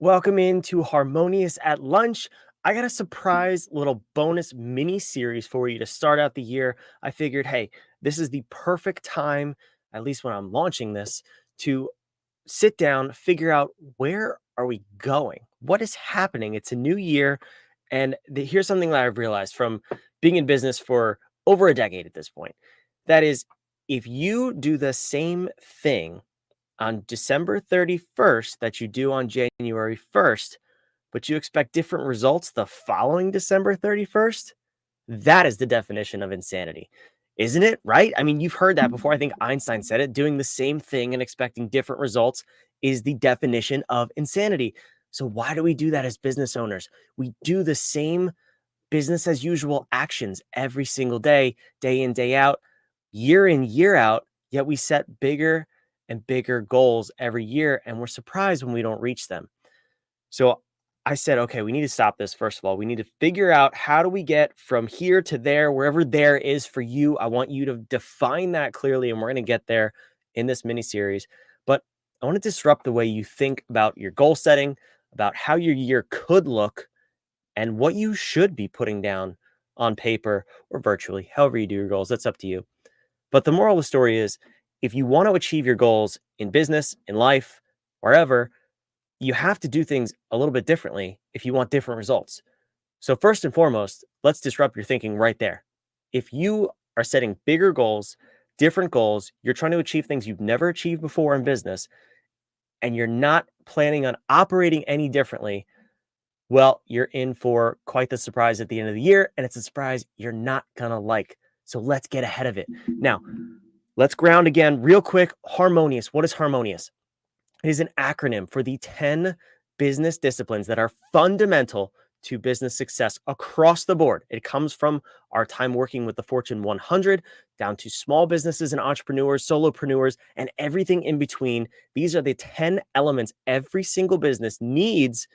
Welcome into Harmonious at Lunch. I got a surprise little bonus mini series for you to start out the year. I figured, hey, this is the perfect time, at least when I'm launching this, to sit down, figure out where are we going? What is happening? It's a new year. And here's something that I've realized from being in business for over a decade at this point. That is, if you do the same thing on December 31st that you do on January 1st, but you expect different results the following December 31st, that is the definition of insanity. Isn't it? Right? I mean, you've heard that before. I think Einstein said it. Doing the same thing and expecting different results is the definition of insanity. So, why do we do that as business owners? We do the same business as usual actions every single day in, day out, year in, year out, yet we set bigger and bigger goals every year, and we're surprised when we don't reach them. So I said, okay, we need to stop this. First of all, we need to figure out how do we get from here to there, wherever there is for you. I want you to define that clearly, and we're going to get there in this mini series. But I want to disrupt the way you think about your goal setting, about how your year could look, and what you should be putting down on paper or virtually, however you do your goals. That's up to you. But the moral of the story is if you want to achieve your goals in business, in life, wherever, you have to do things a little bit differently if you want different results. So, first and foremost, let's disrupt your thinking right there. If you are setting bigger goals, different goals, you're trying to achieve things you've never achieved before in business, and you're not planning on operating any differently, well, you're in for quite the surprise at the end of the year, and it's a surprise you're not going to like. So, let's get ahead of it. Now, let's ground again real quick. Harmonious. What is Harmonious? It is an acronym for the 10 business disciplines that are fundamental to business success across the board. It comes from our time working with the Fortune 100 down to small businesses and entrepreneurs, solopreneurs, and everything in between. These are the 10 elements every single business needs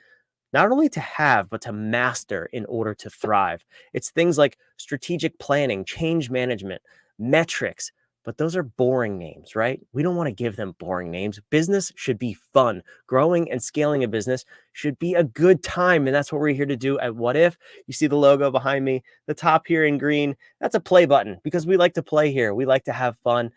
not only to have, but to master in order to thrive. It's things like strategic planning, change management, metrics, but those are boring names, right? We don't want to give them boring names. Business should be fun. Growing and scaling a business should be a good time. And that's what we're here to do at Whadif. You see the logo behind me, the top here in green, that's a play button because we like to play here. We like to have fun.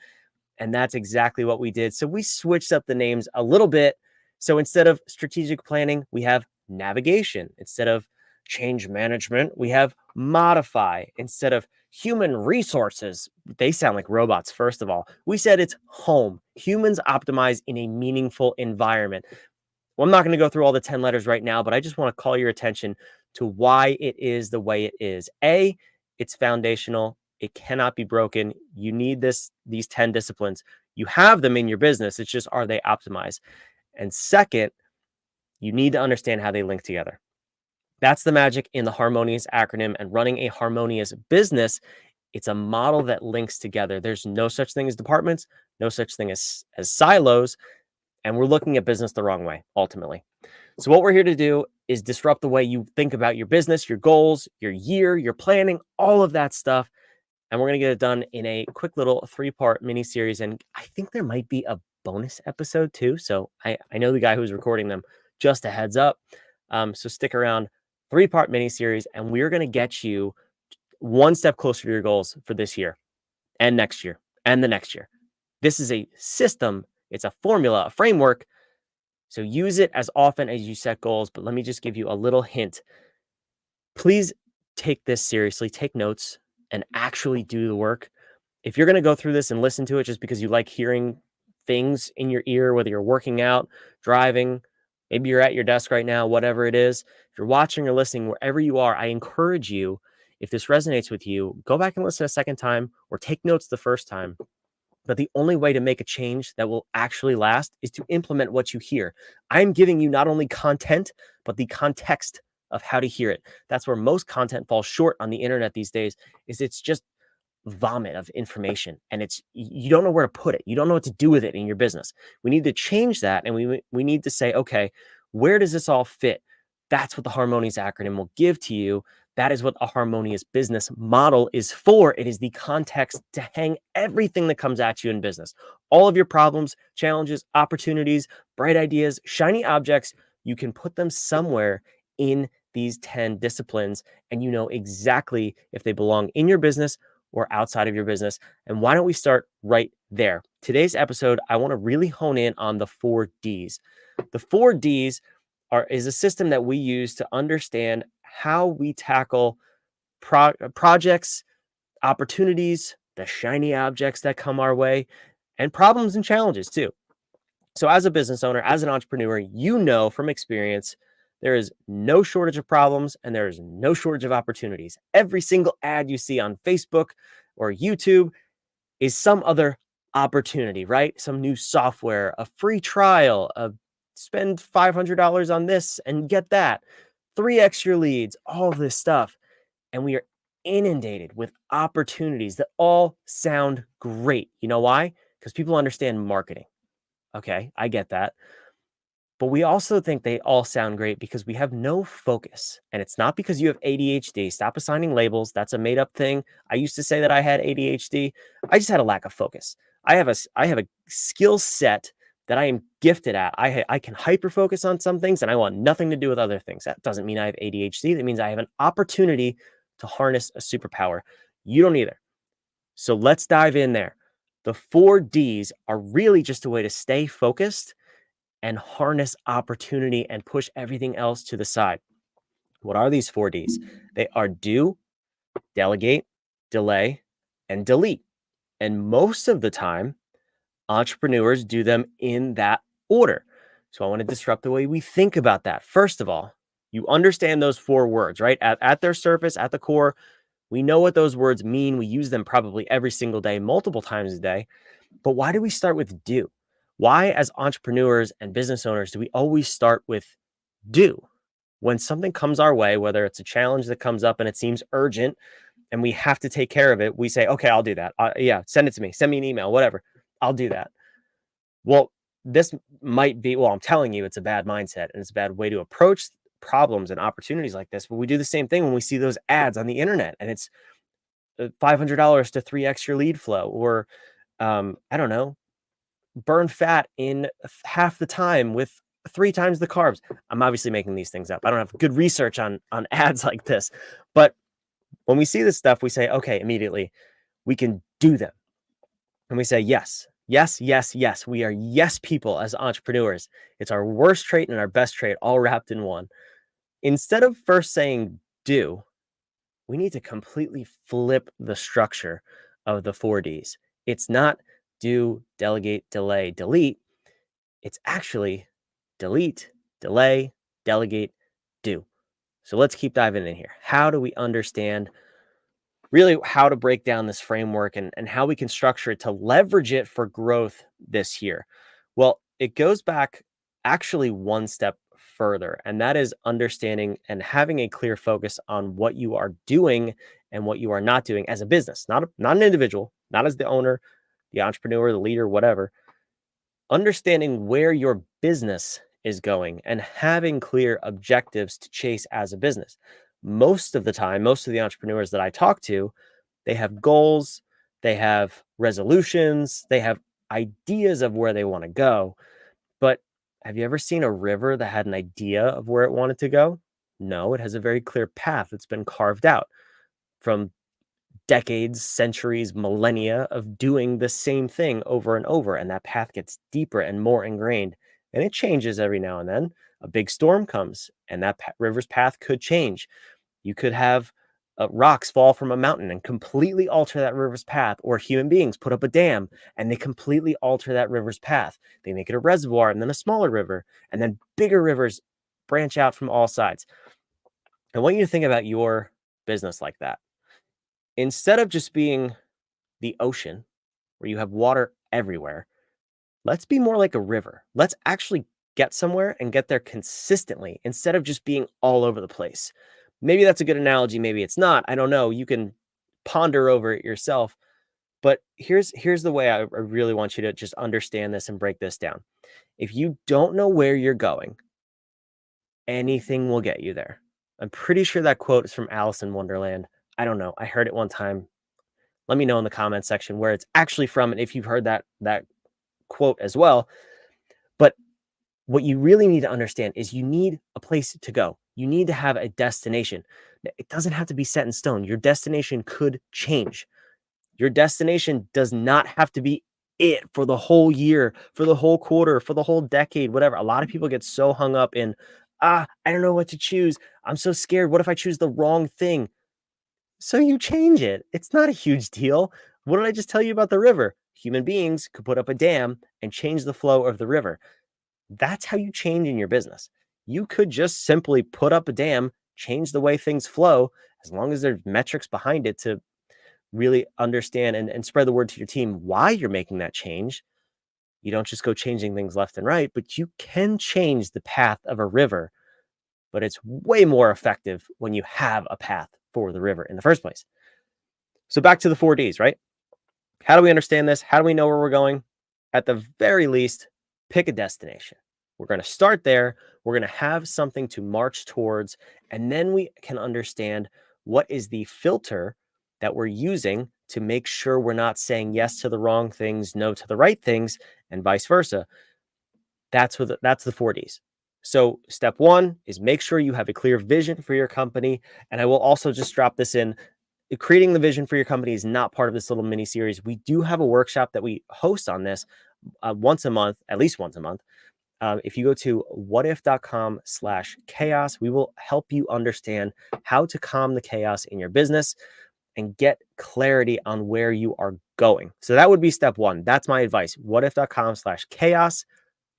And that's exactly what we did. So we switched up the names a little bit. So instead of strategic planning, we have navigation. Instead of change management, we have modify. Instead of human resources, they sound like robots, first of all. We said it's home. Humans optimize in a meaningful environment. Well, I'm not going to go through all the 10 letters right now, but I just want to call your attention to why it is the way it is. A, it's foundational. It cannot be broken. You need these 10 disciplines. You have them in your business. It's just, are they optimized? And second, you need to understand how they link together. That's the magic in the Harmonious acronym and running a harmonious business. It's a model that links together. There's no such thing as departments, no such thing as silos. And we're looking at business the wrong way, ultimately. So what we're here to do is disrupt the way you think about your business, your goals, your year, your planning, all of that stuff. And we're going to get it done in a quick little 3-part mini series. And I think there might be a bonus episode too. So I know the guy who's recording them, just a heads up. So stick around. 3-part mini series, and we're going to get you one step closer to your goals for this year and next year and the next year. This is a system. It's a formula, a framework. So use it as often as you set goals. But let me just give you a little hint. Please take this seriously, take notes, and actually do the work. If you're going to go through this and listen to it just because you like hearing things in your ear, whether you're working out, driving, maybe you're at your desk right now, whatever it is, if you're watching or listening, wherever you are, I encourage you, if this resonates with you, go back and listen a second time or take notes the first time. But the only way to make a change that will actually last is to implement what you hear. I'm giving you not only content, but the context of how to hear it. That's where most content falls short on the internet these days, is it's just vomit of information, and it's, you don't know where to put it. You don't know what to do with it in your business. We need to change that, and we need to say, okay, where does this all fit? That's what the Harmonious acronym will give to you. That is what a harmonious business model is for. It is the context to hang everything that comes at you in business. All of your problems, challenges, opportunities, bright ideas, shiny objects, You can put them somewhere in these 10 disciplines, and you know exactly if they belong in your business or outside of your business. And why don't we start right there? Today's episode, I want to really hone in on the 4 Ds. The 4 Ds is a system that we use to understand how we tackle projects, opportunities, the shiny objects that come our way, and problems and challenges too. So, as a business owner, as an entrepreneur, you know from experience, there is no shortage of problems and there is no shortage of opportunities. Every single ad you see on Facebook or YouTube is some other opportunity, right? Some new software, a free trial, spend $500 on this and get that, 3x your leads, all of this stuff. And we are inundated with opportunities that all sound great. You know why? Because people understand marketing. Okay, I get that. But we also think they all sound great because we have no focus. And it's not because you have ADHD. Stop assigning labels. That's a made up thing. I used to say that I had ADHD. I just had a lack of focus. I have a skill set that I am gifted at. I can hyper focus on some things and I want nothing to do with other things. That doesn't mean I have ADHD. That means I have an opportunity to harness a superpower. You don't either. So let's dive in there. The 4 Ds are really just a way to stay focused and harness opportunity and push everything else to the side. What are these 4 Ds? They are do, delegate, delay, and delete. And most of the time, entrepreneurs do them in that order. So I want to disrupt the way we think about that. First of all, you understand those 4 words, right? At their surface, at the core, we know what those words mean. We use them probably every single day, multiple times a day. But why do we start with do? Why, as entrepreneurs and business owners, do we always start with do? When something comes our way, whether it's a challenge that comes up and it seems urgent and we have to take care of it, we say, okay, I'll do that. Yeah, send it to me. Send me an email, whatever. I'll do that. Well, this might be, well, I'm telling you, it's a bad mindset and it's a bad way to approach problems and opportunities like this. But we do the same thing when we see those ads on the internet and it's $500 to 3x your lead flow, or I don't know, burn fat in half the time with 3 times the carbs. I'm obviously making these things up. I don't have good research on ads like this. But when we see this stuff, we say, okay, immediately we can do them. And we say, yes, yes, yes, yes. We are yes people as entrepreneurs. It's our worst trait and our best trait all wrapped in one. Instead of first saying do, we need to completely flip the structure of the 4 Ds. It's not do, delegate, delay, delete. It's actually delete, delay, delegate, do. So let's keep diving in here. How do we understand really how to break down this framework and how we can structure it to leverage it for growth this year? Well, it goes back actually one step further, and that is understanding and having a clear focus on what you are doing and what you are not doing as a business, not an individual, not as the owner, the entrepreneur, the leader, whatever. Understanding where your business is going and having clear objectives to chase as a business. Most of the time, most of the entrepreneurs that I talk to, they have goals, they have resolutions, they have ideas of where they want to go. But have you ever seen a river that had an idea of where it wanted to go? No, it has a very clear path that's been carved out from decades, centuries, millennia of doing the same thing over and over. And that path gets deeper and more ingrained. And it changes every now and then. A big storm comes, and that river's path could change. You could have rocks fall from a mountain and completely alter that river's path, or human beings put up a dam and they completely alter that river's path. They make it a reservoir and then a smaller river, and then bigger rivers branch out from all sides. I want you to think about your business like that. Instead of just being the ocean where you have water everywhere, let's be more like a river. Let's actually get somewhere and get there consistently instead of just being all over the place. Maybe that's a good analogy, maybe it's not. I don't know. You can ponder over it yourself. But here's the way I really want you to just understand this and break this down. If you don't know where you're going, anything will get you there. I'm pretty sure that quote is from Alice in Wonderland. I don't know. I heard it one time. Let me know in the comment section where it's actually from and if you've heard that quote as well. But what you really need to understand is you need a place to go. You need to have a destination. It doesn't have to be set in stone. Your destination could change. Your destination does not have to be it for the whole year, for the whole quarter, for the whole decade, whatever. A lot of people get so hung up in, I don't know what to choose. I'm so scared. What if I choose the wrong thing? So you change it. It's not a huge deal. What did I just tell you about the river? Human beings could put up a dam and change the flow of the river. That's how you change in your business. You could just simply put up a dam, change the way things flow, as long as there's metrics behind it to really understand and spread the word to your team why you're making that change. You don't just go changing things left and right, but you can change the path of a river. But it's way more effective when you have a path for the river in the first place. So back to the 4Ds, right? How do we understand this? How do we know where we're going? At the very least, pick a destination. We're going to start there. We're going to have something to march towards, and then we can understand what is the filter that we're using to make sure we're not saying yes to the wrong things, no to the right things, and vice versa. That's the 4Ds. So step one is make sure you have a clear vision for your company. And I will also just drop this in. Creating the vision for your company is not part of this little mini series. We do have a workshop that we host on this once a month, at least once a month. If you go to whadif.com/chaos, we will help you understand how to calm the chaos in your business and get clarity on where you are going. So that would be step one. That's my advice. Whadif.com/chaos.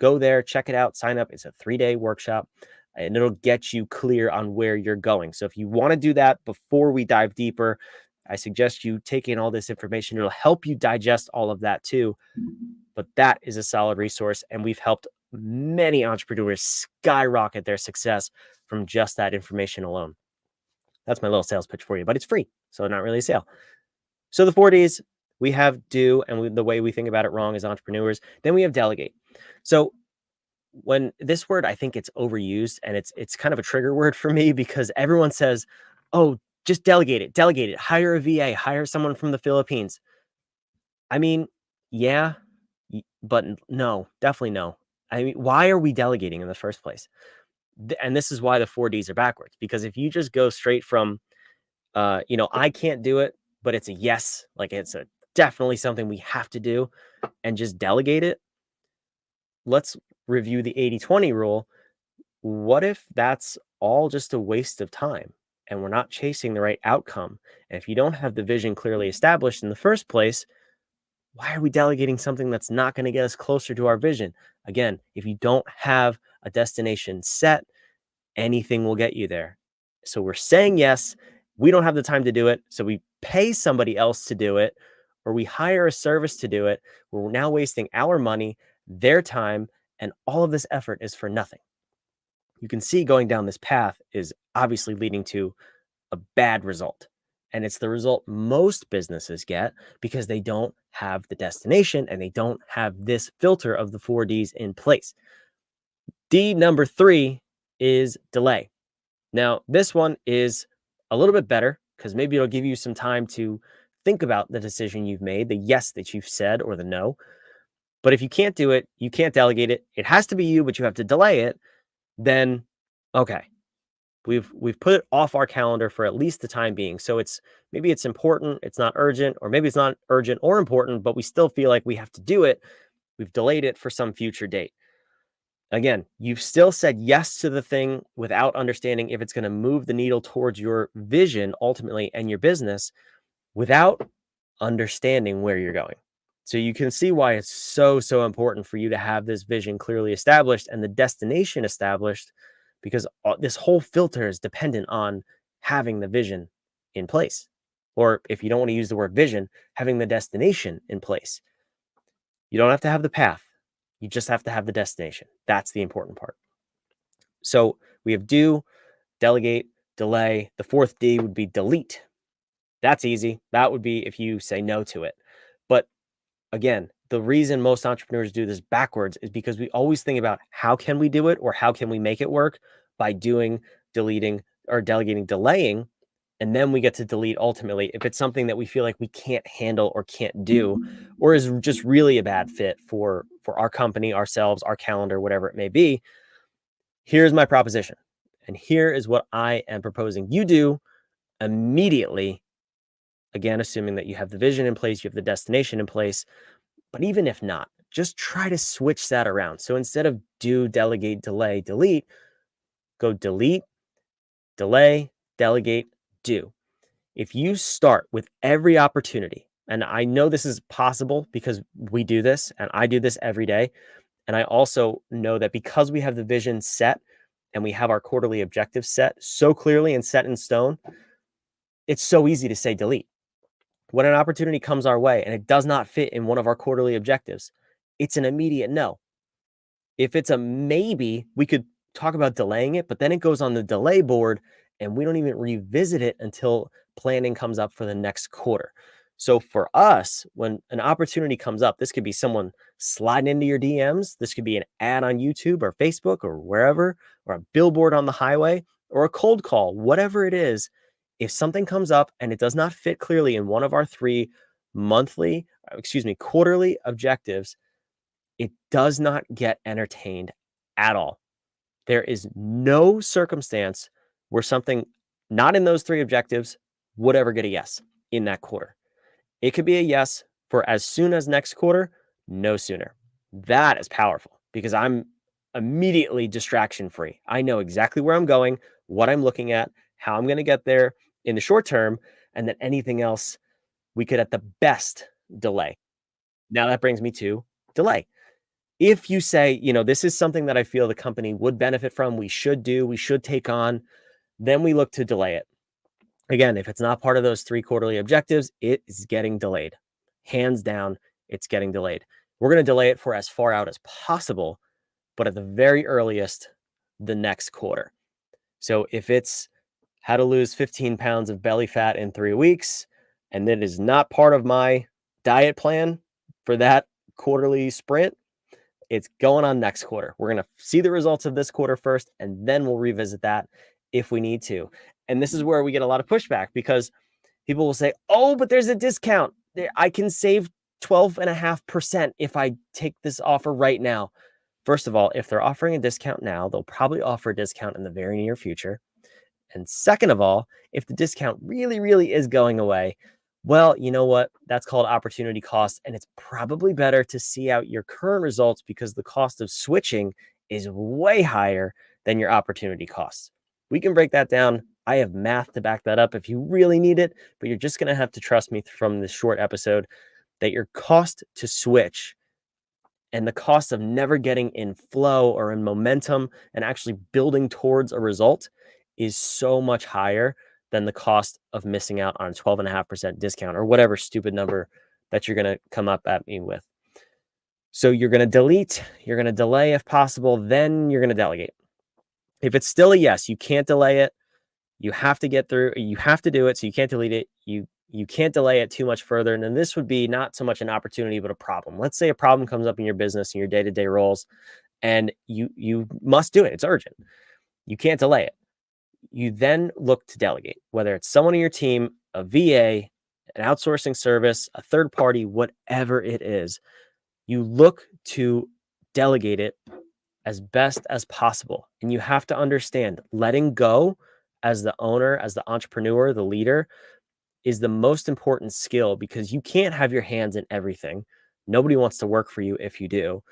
Go there, check it out, sign up. It's a 3-day workshop and it'll get you clear on where you're going. So if you want to do that before we dive deeper, I suggest you take in all this information. It'll help you digest all of that too. But that is a solid resource. And we've helped many entrepreneurs skyrocket their success from just that information alone. That's my little sales pitch for you, but it's free. So not really a sale. So the 4Ds, we have do, and the way we think about it wrong as entrepreneurs. Then we have delegate. So when this word, I think it's overused and it's kind of a trigger word for me because everyone says, oh, just delegate it, hire a VA, hire someone from the Philippines. I mean, yeah, but no, definitely no. I mean, why are we delegating in the first place? And this is why the 4Ds are backwards, because if you just go straight from, I can't do it, but it's a yes, like it's a definitely something we have to do and just delegate it. Let's review the 80-20 rule. What if that's all just a waste of time and we're not chasing the right outcome? And if you don't have the vision clearly established in the first place, why are we delegating something that's not going to get us closer to our vision? Again, if you don't have a destination set, anything will get you there. So we're saying yes, we don't have the time to do it. So we pay somebody else to do it, or we hire a service to do it. We're now wasting our money, their time, and all of this effort is for nothing. You can see going down this path is obviously leading to a bad result. And it's the result most businesses get because they don't have the destination and they don't have this filter of the 4Ds in place. D number 3 is delay. Now, this one is a little bit better because maybe it'll give you some time to think about the decision you've made, the yes that you've said or the no. But if you can't do it, you can't delegate it. It has to be you, but you have to delay it. Then, okay, we've put it off our calendar for at least the time being. So maybe it's important, it's not urgent, or maybe it's not urgent or important, but we still feel like we have to do it. We've delayed it for some future date. Again, you've still said yes to the thing without understanding if it's going to move the needle towards your vision ultimately and your business without understanding where you're going. So you can see why it's so, so important for you to have this vision clearly established and the destination established, because this whole filter is dependent on having the vision in place. Or if you don't want to use the word vision, having the destination in place. You don't have to have the path. You just have to have the destination. That's the important part. So we have do, delegate, delay. The 4th D would be delete. That's easy. That would be if you say no to it. But again, the reason most entrepreneurs do this backwards is because we always think about how can we do it or how can we make it work by doing, deleting, or delegating, delaying. And then we get to delete ultimately if it's something that we feel like we can't handle or can't do, or is just really a bad fit for our company, ourselves, our calendar, whatever it may be. Here's my proposition. And here is what I am proposing you do immediately. Again, assuming that you have the vision in place, you have the destination in place. But even if not, just try to switch that around. So instead of do, delegate, delay, delete, go delete, delay, delegate, do. If you start with every opportunity, and I know this is possible because we do this and I do this every day. And I also know that because we have the vision set and we have our quarterly objectives set so clearly and set in stone, it's so easy to say delete. When an opportunity comes our way and it does not fit in one of our quarterly objectives, it's an immediate no. If it's a maybe, we could talk about delaying it, but then it goes on the delay board and we don't even revisit it until planning comes up for the next quarter. So for us, when an opportunity comes up, this could be someone sliding into your DMs, this could be an ad on YouTube or Facebook or wherever, or a billboard on the highway, or a cold call, whatever it is. If something comes up and it does not fit clearly in one of our three quarterly objectives, it does not get entertained at all. There is no circumstance where something not in those three objectives would ever get a yes in that quarter. It could be a yes for as soon as next quarter, no sooner. That is powerful because I'm immediately distraction free. I know exactly where I'm going, what I'm looking at, how I'm going to get there in the short term, and then anything else we could at the best delay. Now that brings me to delay. If you say, this is something that I feel the company would benefit from, we should do, we should take on, then we look to delay it. Again, if it's not part of those three quarterly objectives, it is getting delayed. Hands down, it's getting delayed. We're going to delay it for as far out as possible, but at the very earliest, the next quarter. So if it's how to lose 15 pounds of belly fat in 3 weeks, and that is not part of my diet plan for that quarterly sprint, it's going on next quarter. We're going to see the results of this quarter first, and then we'll revisit that if we need to. And this is where we get a lot of pushback because people will say, oh, but there's a discount. I can save 12.5% if I take this offer right now. First of all, if they're offering a discount now, they'll probably offer a discount in the very near future. And second of all, if the discount really, really is going away, well, you know what? That's called opportunity cost. And it's probably better to see out your current results because the cost of switching is way higher than your opportunity costs. We can break that down. I have math to back that up if you really need it, but you're just going to have to trust me from this short episode that your cost to switch and the cost of never getting in flow or in momentum and actually building towards a result is so much higher than the cost of missing out on a 12.5% discount or whatever stupid number that you're going to come up at me with. So you're going to delete, you're going to delay if possible, then you're going to delegate. If it's still a yes, you can't delay it. You have to get through, you have to do it. So you can't delete it. You can't delay it too much further. And then this would be not so much an opportunity, but a problem. Let's say a problem comes up in your business and your day-to-day roles, and you must do it. It's urgent. You can't delay it. You then look to delegate, whether it's someone on your team, a VA, an outsourcing service, a third party, whatever it is. You look to delegate it as best as possible. And you have to understand letting go as the owner, as the entrepreneur, the leader is the most important skill because you can't have your hands in everything. Nobody wants to work for you if you do,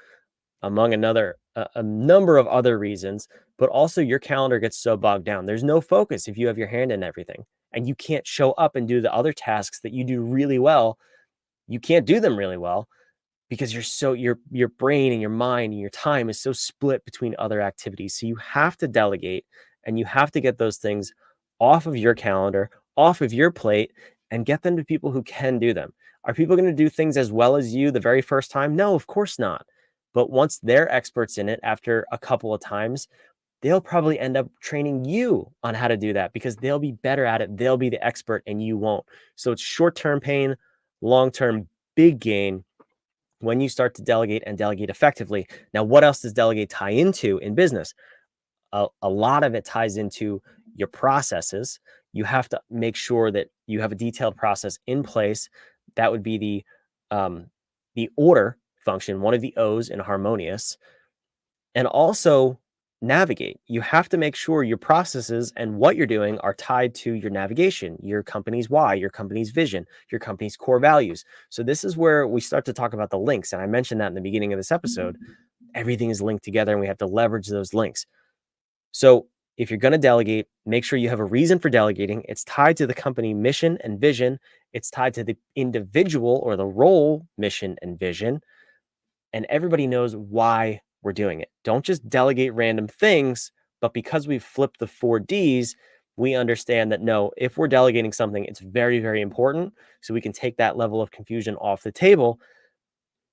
among a number of other reasons, but also your calendar gets so bogged down. There's no focus if you have your hand in everything and you can't show up and do the other tasks that you do really well. You can't do them really well because your brain and your mind and your time is so split between other activities. So you have to delegate and you have to get those things off of your calendar, off of your plate, and get them to people who can do them. Are people going to do things as well as you the very first time? No, of course not. But once they're experts in it after a couple of times, they'll probably end up training you on how to do that because they'll be better at it. They'll be the expert and you won't. So it's short-term pain, long-term big gain when you start to delegate and delegate effectively. Now, what else does delegate tie into in business? A lot of it ties into your processes. You have to make sure that you have a detailed process in place. That would be the order function, one of the O's in Harmonious, and also navigate. You have to make sure your processes and what you're doing are tied to your navigation, your company's why, your company's vision, your company's core values. So this is where we start to talk about the links. And I mentioned that in the beginning of this episode. Everything is linked together and we have to leverage those links. So if you're going to delegate, make sure you have a reason for delegating. It's tied to the company mission and vision. It's tied to the individual or the role mission and vision. And everybody knows why we're doing it. Don't just delegate random things, but because we've flipped the 4Ds, we understand that no, if we're delegating something, it's very, very important. So we can take that level of confusion off the table.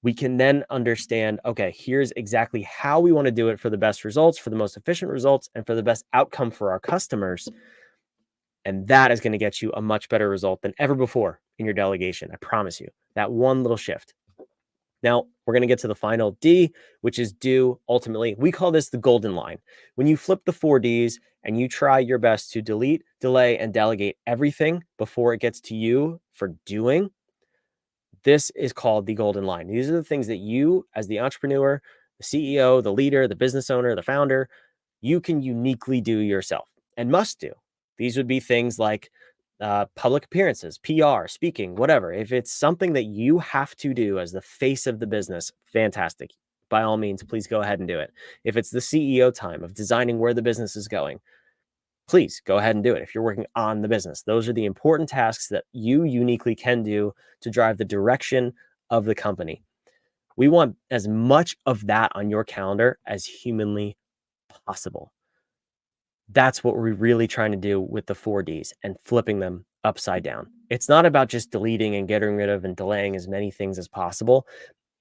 We can then understand, okay, here's exactly how we want to do it for the best results, for the most efficient results, and for the best outcome for our customers. And that is going to get you a much better result than ever before in your delegation. I promise you that one little shift. Now, we're going to get to the final D, which is do ultimately. We call this the golden line. When you flip the 4Ds and you try your best to delete, delay, and delegate everything before it gets to you for doing, this is called the golden line. These are the things that you, as the entrepreneur, the CEO, the leader, the business owner, the founder, you can uniquely do yourself and must do. These would be things like public appearances, PR, speaking, whatever. If it's something that you have to do as the face of the business, fantastic. By all means, please go ahead and do it. If it's the CEO time of designing where the business is going, please go ahead and do it. If you're working on the business, those are the important tasks that you uniquely can do to drive the direction of the company. We want as much of that on your calendar as humanly possible. That's what we're really trying to do with the 4Ds and flipping them upside down. It's not about just deleting and getting rid of and delaying as many things as possible.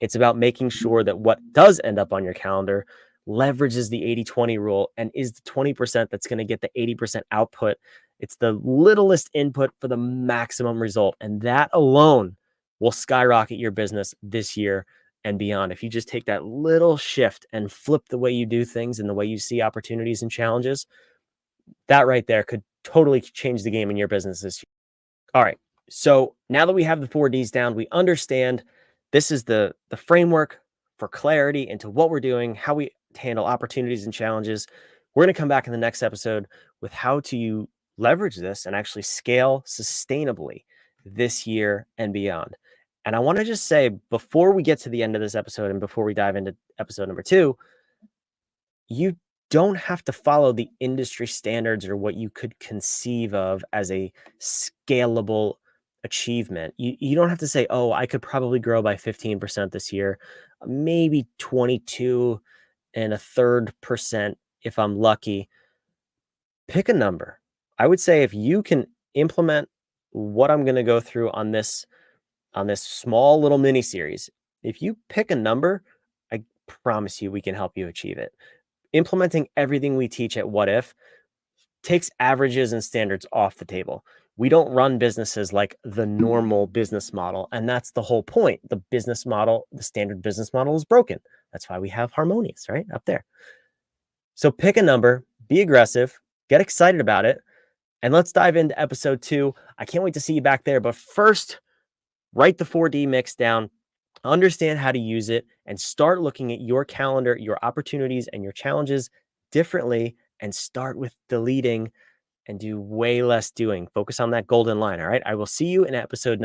It's about making sure that what does end up on your calendar leverages the 80-20 rule and is the 20% that's going to get the 80% output. It's the littlest input for the maximum result. And that alone will skyrocket your business this year and beyond. If you just take that little shift and flip the way you do things and the way you see opportunities and challenges, that right there could totally change the game in your business this year. All right. So now that we have the 4Ds down, we understand this is the framework for clarity into what we're doing, how we handle opportunities and challenges. We're going to come back in the next episode with how to leverage this and actually scale sustainably this year and beyond. And I want to just say, before we get to the end of this episode and before we dive into episode number 2, you don't have to follow the industry standards or what you could conceive of as a scalable achievement. You don't have to say, oh, I could probably grow by 15% this year, maybe 22 and a third percent if I'm lucky. Pick a number. I would say if you can implement what I'm going to go through on this small little mini series, if you pick a number, I promise you we can help you achieve it. Implementing everything we teach at Whadif takes averages and standards off the table. We don't run businesses like the normal business model. And that's the whole point. The business model, the standard business model is broken. That's why we have Harmonious, right? Up there. So pick a number, be aggressive, get excited about it. And let's dive into episode 2. I can't wait to see you back there. But first, write the 4D mix down. Understand how to use it and start looking at your calendar, your opportunities, and your challenges differently, and start with deleting and do way less doing. Focus on that golden line. All right. I will see you in episode